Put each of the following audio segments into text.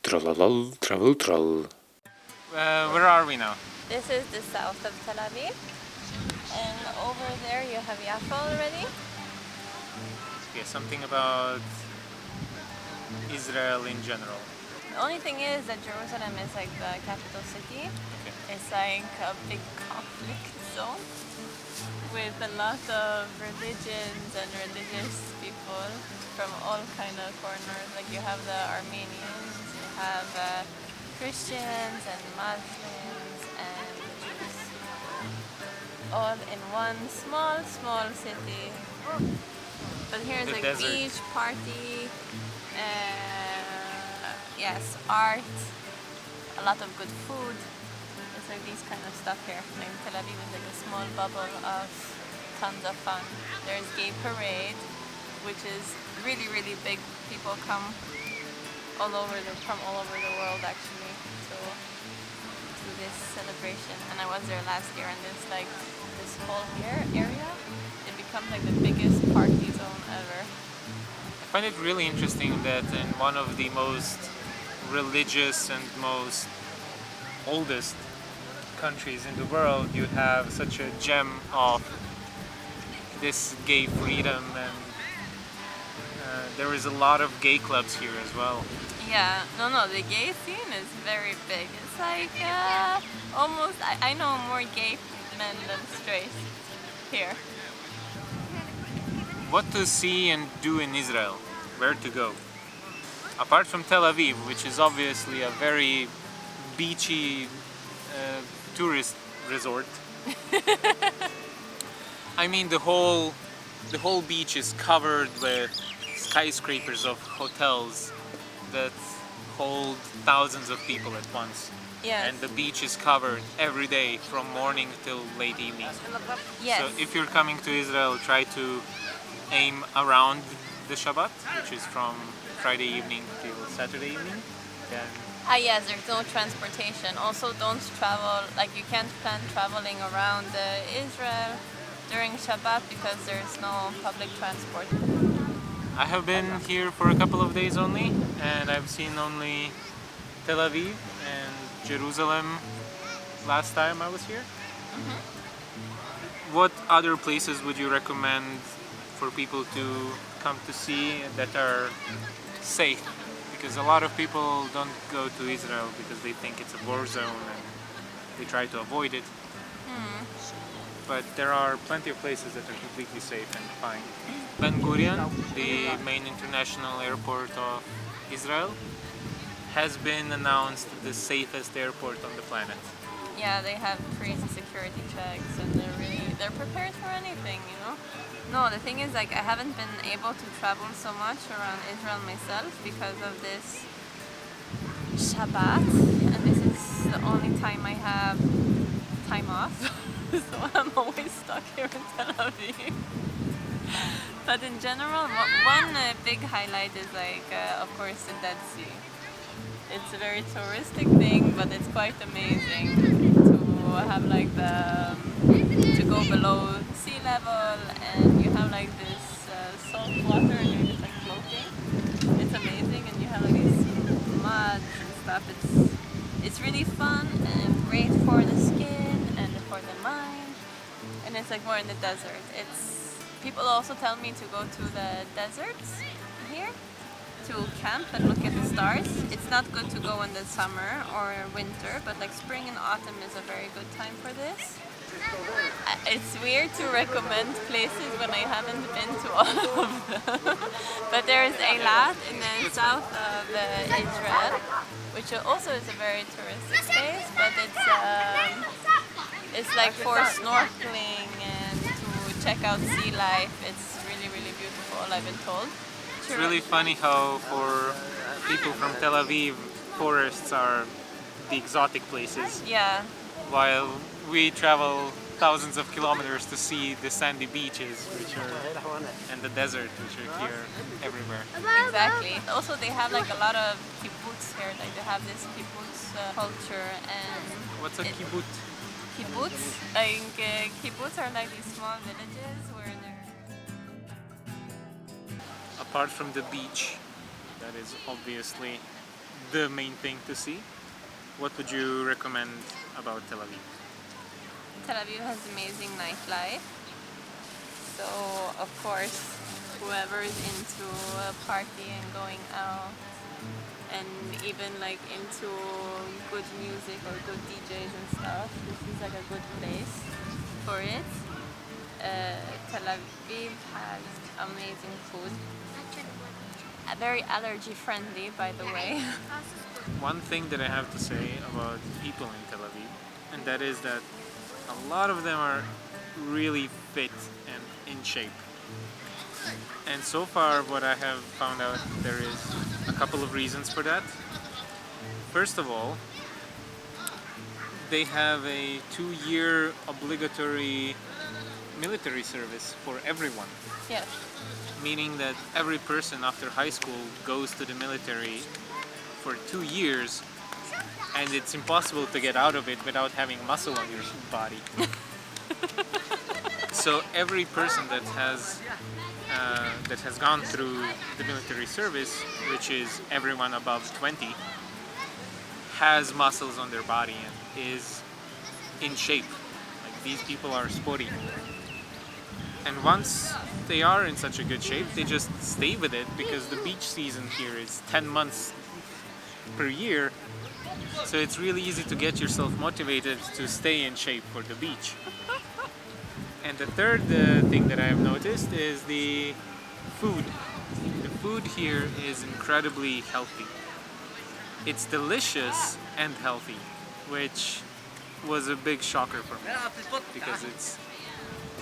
Trollolol, TravelTroll. Where are we now? This is the south of Tel Aviv, and over there you have Jaffa already. Yeah, something about Israel in general. The only thing is that Jerusalem is like the capital city. Okay. It's like a big conflict zone with a lot of religions and religious people from all kind of corners. Like you have the Armenians, you have Christians and Muslims and Jews, all in one small city. But here's The like desert. beach, party, yes, art, a lot of good food. It's like these kind of stuff here. Like Tel Aviv is like a small bubble of tons of fun. There's gay parade, which is really big. People come from all over the world actually to this celebration. And I was there last year, and it's like this whole area. It becomes like the biggest party zone ever. I find it really interesting that in one of the most religious and most oldest countries in the world, you have such a gem of this gay freedom, and there is a lot of gay clubs here as well. Yeah, no, the gay scene is very big. It's like almost, I know more gay men than straight here. What to see and do in Israel? Where to go? Apart from Tel Aviv, which is obviously a very beachy tourist resort. I mean, the whole beach is covered with skyscrapers of hotels that hold thousands of people at once. Yes. And the beach is covered every day from morning till late evening. Yes. So if you're coming to Israel, try to aim around the Shabbat, which is from Friday evening till Saturday evening. Then Yes, there's no transportation. Also, don't travel, like you can't plan traveling around Israel during Shabbat because there's no public transport. I have been here for a couple of days only, and I've seen only Tel Aviv and Jerusalem last time I was here. What other places would you recommend for people to come to see that are safe? Because a lot of people don't go to Israel because they think it's a war zone and they try to avoid it. But there are plenty of places that are completely safe and fine. Ben Gurion, the main international airport of Israel, has been announced the safest airport on the planet. Yeah, they have crazy security checks, and they're prepared for anything, you know? No, the thing is, like, I haven't been able to travel so much around Israel myself because of this Shabbat, and this is the only time I have time off, so I'm always stuck here in Tel Aviv. But in general, one big highlight is like, of course, the Dead Sea. It's a very touristic thing, but it's quite amazing to have like to go below sea level, and you have like this salt water, and you're just like floating. It's amazing, and you have like these muds and stuff. It's really fun and great for the skin and for the mind, and it's like more in the desert. People also tell me to go to the deserts here to camp and look at the stars. It's not good to go in the summer or winter, but like spring and autumn is a very good time for this. It's weird to recommend places when I haven't been to all of them. But there is Eilat in the south of Israel, which also is a very touristic place, but it's like for snorkeling and to check out sea life. It's really beautiful, I've been told. It's really funny how for people from Tel Aviv, forests are the exotic places. Yeah. While we travel thousands of kilometers to see the sandy beaches, and the desert, which are here everywhere. Exactly. Also, they have like a lot of kibbutz here. Like they have this kibbutz culture, and What's a kibbutz? Kibbutz, like kibbutz are like these small villages where they're. Apart from the beach, that is obviously the main thing to see. What would you recommend about Tel Aviv? Tel Aviv has amazing nightlife. So, of course, whoever is into partying, going out, and even like into good music or good DJs and stuff, this is like a good place for it. Tel Aviv has amazing food. Very allergy friendly, by the way. One thing that I have to say about people in Tel Aviv, and that is that a lot of them are really fit and in shape. And so far what I have found out, there is a couple of reasons for that. First of all, they have a 2-year obligatory military service for everyone. Yes. Meaning that every person after high school goes to the military for 2 years, and it's impossible to get out of it without having muscle on your body. So every person that has gone through the military service, which is everyone above 20, has muscles on their body and is in shape. Like, these people are sporty. And once they are in such a good shape, they just stay with it, because the beach season here is 10 months per year. So it's really easy to get yourself motivated to stay in shape for the beach. And the third thing that I have noticed is the food. The food here is incredibly healthy. It's delicious and healthy, which was a big shocker for me, because it's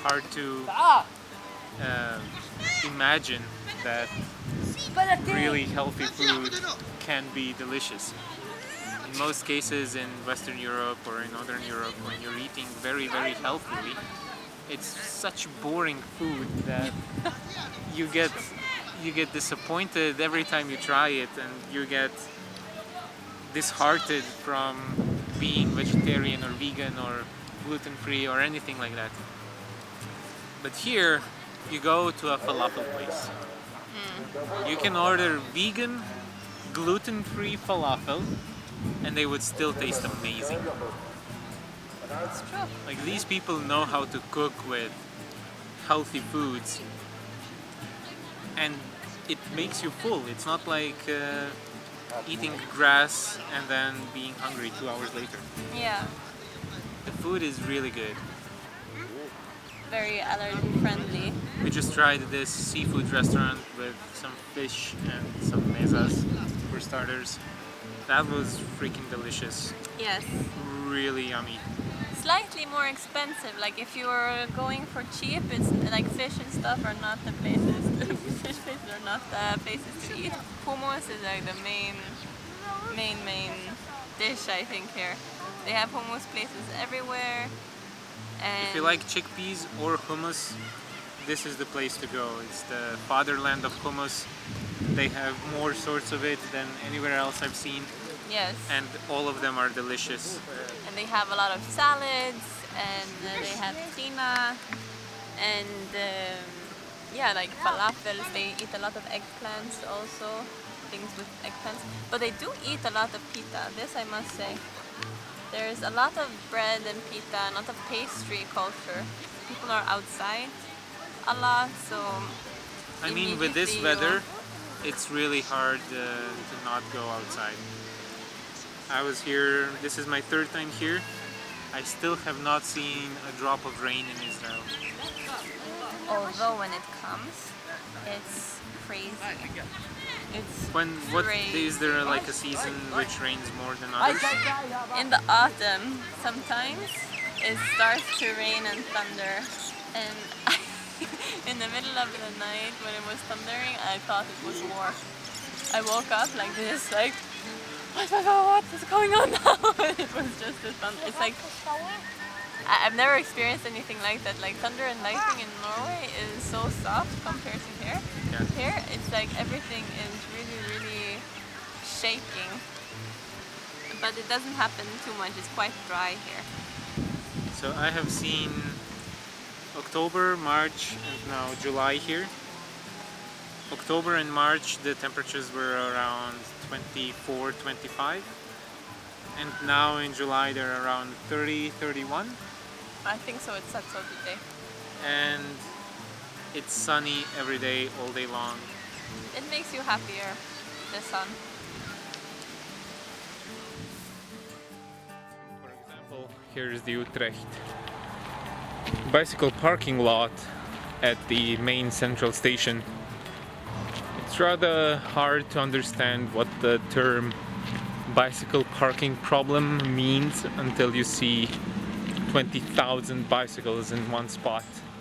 hard to imagine that really healthy food can be delicious. In most cases in Western Europe or in Northern Europe, when you're eating very, very healthily, it's such boring food that you get disappointed every time you try it, and you get disheartened from being vegetarian or vegan or gluten-free or anything like that. But here, you go to a falafel place. You can order vegan, gluten-free falafel, and they would still taste amazing. It's true. Like, these people know how to cook with healthy foods, and it makes you full. It's not like eating grass and then being hungry 2 hours later. Yeah. The food is really good. Very allergy friendly. We just tried this seafood restaurant with some fish and some mesas for starters. That was freaking delicious. Yes. Really yummy. Slightly more expensive. Like, if you're going for cheap, it's like fish and stuff are not the places. Fish places are not the places to eat. Hummus is like the main dish, I think, here. They have hummus places everywhere. And If you like chickpeas or hummus, this is the place to go. It's the fatherland of hummus. They have more sorts of it than anywhere else I've seen, yes. and all of them are delicious. And they have a lot of salads, and they have tuna, and yeah, like falafels. They eat a lot of eggplants also, things with eggplants. But they do eat a lot of pita, this I must say. There's a lot of bread and pita, a lot of pastry culture. People are outside a lot, so I mean, with this weather, it's really hard to not go outside. I was here, this is my 3rd time here. I still have not seen a drop of rain in Israel. although when it comes, it's crazy. It's What crazy. is there like a season which rains more than others? In the autumn, sometimes it starts to rain and thunder, and in the middle of the night when it was thundering, I thought it was war. I woke up like this, like, what is going on now? It was just a thunder. It's like, I've never experienced anything like that. Like, thunder and lightning in Norway is so soft compared to here. Yeah. Here, it's like everything is really, really shaking. But it doesn't happen too much. It's quite dry here. So I have seen October, March, and now July here. October and March the temperatures were around 24, 25, and now in July they're around 30, 31, I think so, it said so today. and it's sunny every day, all day long. It makes you happier, the sun. For example, here is the Utrecht bicycle parking lot at the main central station. It's rather hard to understand what the term bicycle parking problem means until you see 20,000 bicycles in one spot.